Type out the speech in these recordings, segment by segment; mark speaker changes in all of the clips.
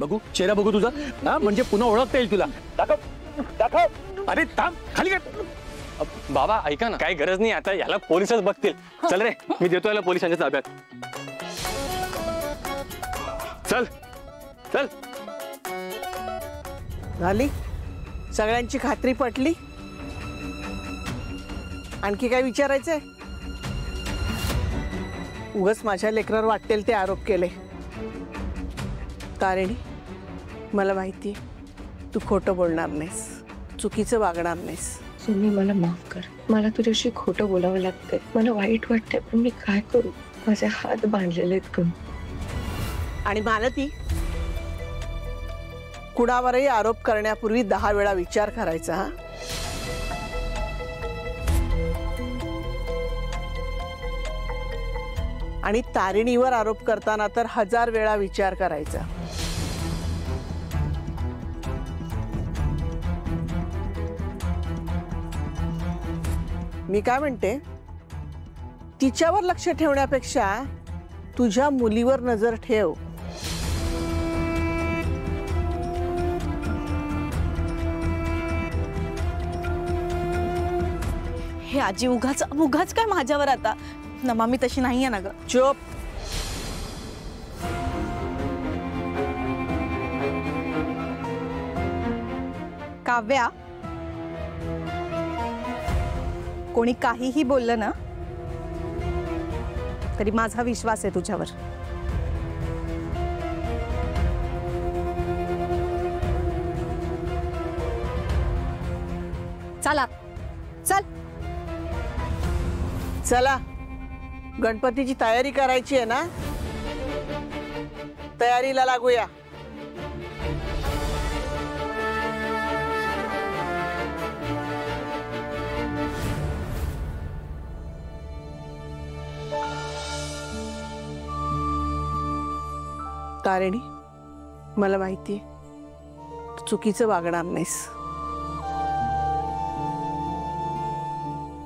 Speaker 1: बघू चेहरा बघू तुझा, हा म्हणजे पुन्हा ओळखता येईल तुला. दाखव दाखव. अरे थांब, खाली कर.
Speaker 2: बाबा ऐका ना, काही गरज नाही, आता याला पोलिसच बघतील. चल रे, मी देतो याला पोलिसांच्या ताब्यात. चल चल.
Speaker 3: झाली सगळ्यांची खात्री पटली? आणखी काय विचारायचंय? उगाच माझ्या लेकरावर वाटेल ते आरोप केले. तारिणी, मला माहिती तू खोटं बोलणार नाहीस, चुकीचं वागणार नाहीस.
Speaker 4: सुमी मला माफ कर, मला तुझ्याशी खोटं बोलावं लागतंय. मला वाईट वाटतंय, पण मी काय करू, माझे हात बांधलेले आहेत करून.
Speaker 3: आणि मालती, कुणावरही आरोप करण्यापूर्वी 10 वेळा विचार करायचा. हा, आणि तारिणीवर आरोप करताना तर 1000 वेळा विचार करायचा. मी काय म्हणते, तिच्यावर लक्ष ठेवण्यापेक्षा तुझ्या मुलीवर नजर ठेव.
Speaker 5: हे आजी उगाच उगाच काय माझ्यावर आता. नमा मी तशी नाहीये ना ग.
Speaker 3: चुप.
Speaker 5: काव्या, कोणी काहीही बोललं ना तरी माझा विश्वास आहे तुझ्यावर. चला चल.
Speaker 3: चला, गणपतीची तयारी करायची आहे ना, तयारीला लागूया. तारिणी, मला माहितीये तू चुकीचं वागणार नाहीस.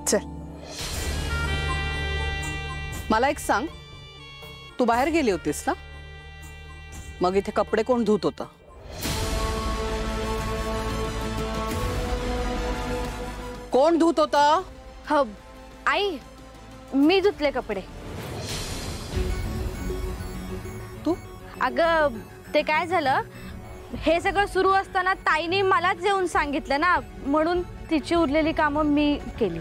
Speaker 3: चल.
Speaker 6: मला एक सांग, तू बाहेर गेली होतीस ना, मग इथे कपडे कोण धुत होतं? कोण धुत होतं?
Speaker 7: हो आई, मी धुतले कपडे.
Speaker 6: तू?
Speaker 7: अगं ते काय झालं, हे सगळं सुरू असताना ताईने मलाच येऊन सांगितलं ना, म्हणून तिची उरलेली कामं मी केली.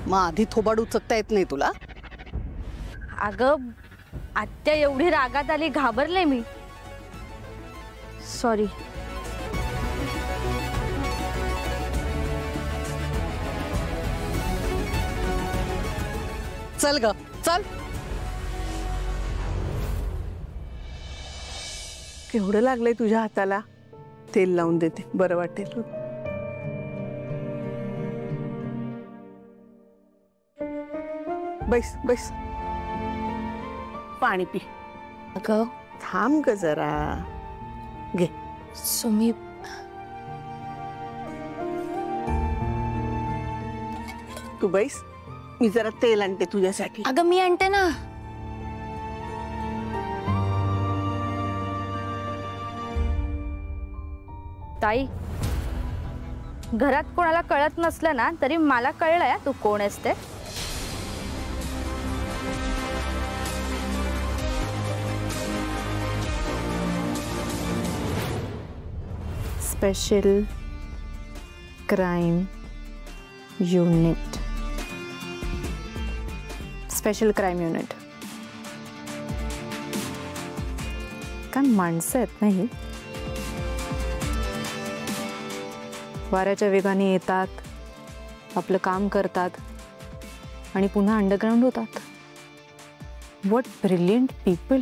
Speaker 6: मग आधी थोबाड उचकता येत नाही तुला?
Speaker 7: अगं आत्या एवढी रागात आली, घाबरले मी. सॉरी.
Speaker 6: चल ग चल.
Speaker 3: केवढं लागलंय तुझ्या हाताला? तेल लावून देते, बरं वाटेल. बैस बैस, पाणी पी.
Speaker 7: अगं
Speaker 3: थांब ग जरा, घे.
Speaker 7: सुमी,
Speaker 3: तू बैस, मी जरा तेल आणते तुझ्यासाठी.
Speaker 7: अगं मी आणते ना. ताई, घरात कोणाला कळत नसलं ना तरी मला कळलंय तू कोण आहेस ते. Special crime unit. Special crime unit. काय माणसं आहेत नाही, वाऱ्याच्या वेगाने येतात, आपलं काम करतात आणि पुन्हा अंडरग्राऊंड होतात. What brilliant people.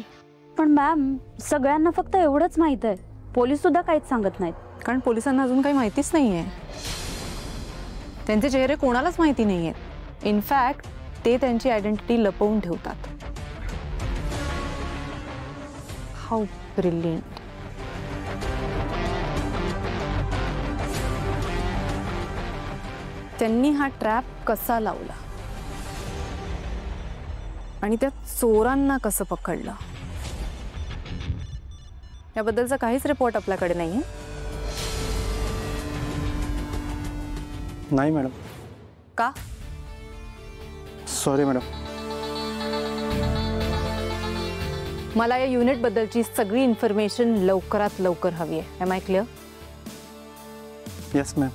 Speaker 8: पण मॅम, सगळ्यांना फक्त एवढंच माहित आहे, पोलीस सुद्धा काहीच सांगत नाहीत.
Speaker 6: कारण पोलिसांना अजून काही माहितीच नाहीये, त्यांचे चेहरे कोणालाच माहिती नाहीयेत. इनफॅक्ट ते त्यांची आयडेंटिटी लपवून ठेवतात. How brilliant. त्यांनी हा ट्रॅप कसा लावला
Speaker 9: आणि त्या चोरांना कसं पकडलं याबद्दलचा काहीच रिपोर्ट आपल्याकडे नाहीये.
Speaker 10: नाही मॅडम.
Speaker 9: का?
Speaker 10: Sorry madam.
Speaker 9: मला या युनिट बद्दलची सगळी इन्फॉर्मेशन लवकरात लवकर हवी आहे. Am I clear?
Speaker 10: Yes ma'am.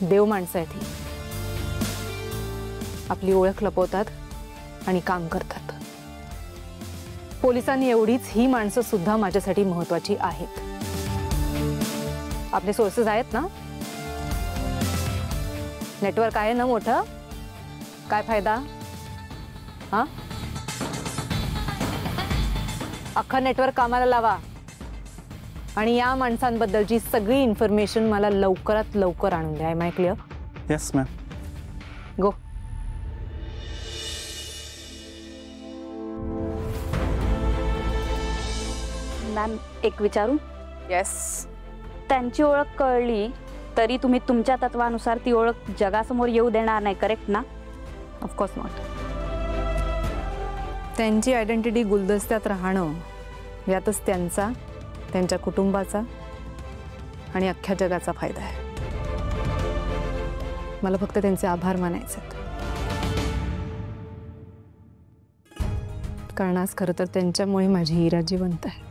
Speaker 9: देव माणसं आहेत ही. आपली ओळख लपवतात आणि काम करतात. पोलिसांनी एवढीच ही माणसं सुद्धा माझ्यासाठी महत्वाची आहेत. आपले सोर्सेस आहेत ना, नेटवर्क आहे ना मोठं. काय फायदा? हा, अख्खं नेटवर्क कामाला लावा आणि या माणसांबद्दलची सगळी इन्फॉर्मेशन मला लवकरात लवकर आणून द्या. Am I clear?
Speaker 10: Yes ma'am.
Speaker 9: Go.
Speaker 8: Ma'am एक विचारू?
Speaker 9: येस.
Speaker 8: त्यांची ओळख कळली तरी तुम्ही तुमच्या तत्वानुसार ती ओळख जगासमोर येऊ देणार नाही, करेक्ट ना?
Speaker 9: Of course not. त्यांची आयडेंटिटी गुलदस्त्यात राहणं यातच त्यांचा, त्यांच्या कुटुंबाचा आणि अख्ख्या जगाचा फायदा आहे. मला फक्त त्यांचे आभार मानायचे आहेत. कारण आज खरं तर त्यांच्यामुळे माझी हिरा जिवंत आहे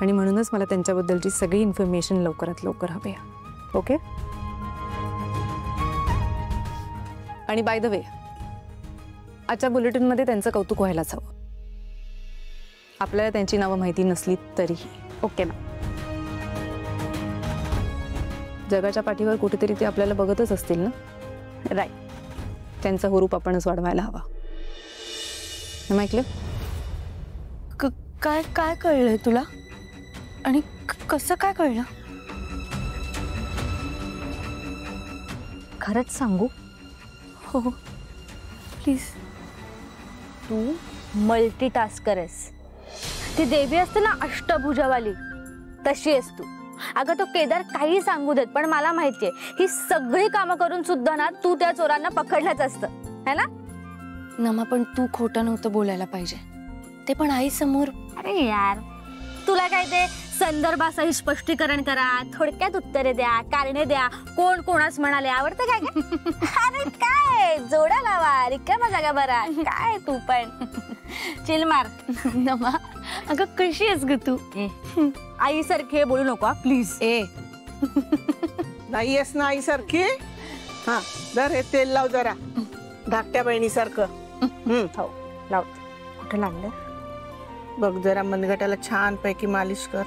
Speaker 9: आणि म्हणूनच मला त्यांच्याबद्दलची सगळी इन्फॉर्मेशन लवकरात लवकर हवी आहे. ओके? आणि बाय द वे, आजच्या बुलेटिनमध्ये त्यांचं कौतुक व्हायलाच हवं. आपल्याला त्यांची नावं माहिती नसली तरीही.
Speaker 8: Okay ma'am.
Speaker 9: जगाच्या पाठीवर कुठेतरी ते आपल्याला बघतच असतील ना.
Speaker 8: राईट.
Speaker 9: त्यांचा हुरूप आपणच वाढवायला हवा. ऐकलं?
Speaker 5: काय काय कळलंय तुला आणि कसं काय कळलं?
Speaker 8: खरंच सांगू?
Speaker 5: हो प्लीज.
Speaker 7: तू मल्टीटास्कर आहेस. ती देवी असते ना अष्टभुजावाली, तशी आहेस तू. अगं तो केदार काही सांगू देत, पण मला माहितीये ही सगळी कामं करून सुद्धा ना तू त्या चोरांना पकडलंच असतं, है ना?
Speaker 5: नमा, पण तू खोटं नव्हतं बोलायला पाहिजे, ते पण आई समोर.
Speaker 7: अरे यार, तुला काय ते संदर्भासही स्पष्टीकरण करा, थोडक्यात उत्तरे द्या, कारणे द्या, कोण कोणास म्हणाले, आवडतं काय काय? अरे काय जोडा लावा, रिकामा जागा बरा. काय तू पण चिल मार.
Speaker 5: नमा अगं कशी आहेस ग तू?
Speaker 7: आईसारखे बोलू नको प्लीज.
Speaker 3: ए नाहीयेस ना आईसारखी? हा जर हे तेल लाव जरा, धाकट्या बहिणीसारखं.
Speaker 7: हो लावते. कुठे लागलं?
Speaker 3: बघ जरा मनगटाला छान पैकी मालिश कर.